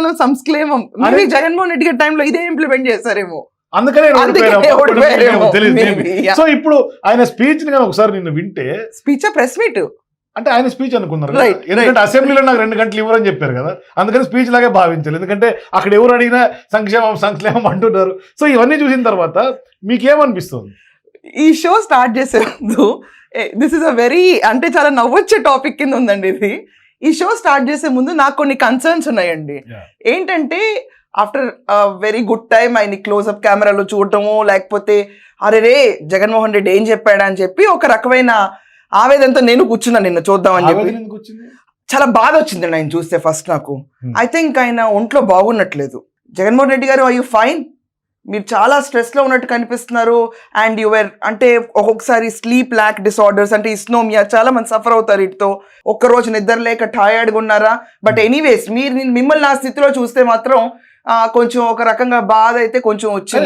సంక్షేమం సంస్క్లేమం మరి జగన్మోహన్ రెడ్డి గారి టైంలో ఇదే ఇంప్లిమెంట్ చేశారేమో, అందుకనే ఓడిపోయారేమో. సో ఇప్పుడు ఆయన స్పీచ్ ని ఒకసారి నిన్ను వింటే, స్పీచ్ ప్రెస్ మీట్ అంటే ఆయన స్పీచ్ అనుకున్నారు కదా, ఎందుకంటే అసెంబ్లీలో నాకు 2 గంటలు ఇవ్వరని చెప్పారు కదా, అందుకని స్పీచ్ లాగే భావించాలి, ఎందుకంటే అక్కడ ఎవరు అడిగినా సంక్షేమం సంక్షేమం అంటున్నారు. సో ఇవన్నీ చూసిన తర్వాత మీకేమనిపిస్తుంది? ఈ షో స్టార్ట్ చేసే ముందు దిస్ ఇస్ అ వెరీ అంటే చాలా నవ్వొచ్చే టాపిక్ కింద ఉందండి ఇది. ఈ షో స్టార్ట్ చేసే ముందు నాకు కొన్ని కన్సర్న్స్ ఉన్నాయండి. ఏంటంటే ఆఫ్టర్ వెరీ గుడ్ టైం ఆయన క్లోజ్అప్ కెమెరాలో చూడటము, లేకపోతే అరే రే జగన్మోహన్ రెడ్డి ఏం చెప్పాడా అని చెప్పి ఒక రకమైన ఆవేదనతో నేను కూర్చున్నాను నిన్న చూద్దామని చెప్పి. చాలా బాధ వచ్చిందండి ఆయన చూస్తే. ఫస్ట్ నాకు ఐ థింక్ ఆయన ఒంట్లో బాగున్నట్లేదు. జగన్మోహన్ రెడ్డి గారు, ఐ యూ ఫైన్? మీరు చాలా స్ట్రెస్లో ఉన్నట్టు కనిపిస్తున్నారు. అండ్ యువర్ అంటే ఒక్కొక్కసారి స్లీప్ ల్యాక్ డిసార్డర్స్ అంటే ఇస్నోమియా చాలా మంది సఫర్ అవుతారు వీటితో. ఒక్కరోజు నిద్ర లేక టయర్డ్గా ఉన్నారా? బట్ ఎనీవేస్ మిమ్మల్ని ఆ స్థితిలో చూస్తే మాత్రం కొంచెం ఒక రకంగా బాధ అయితే కొంచెం వచ్చింది.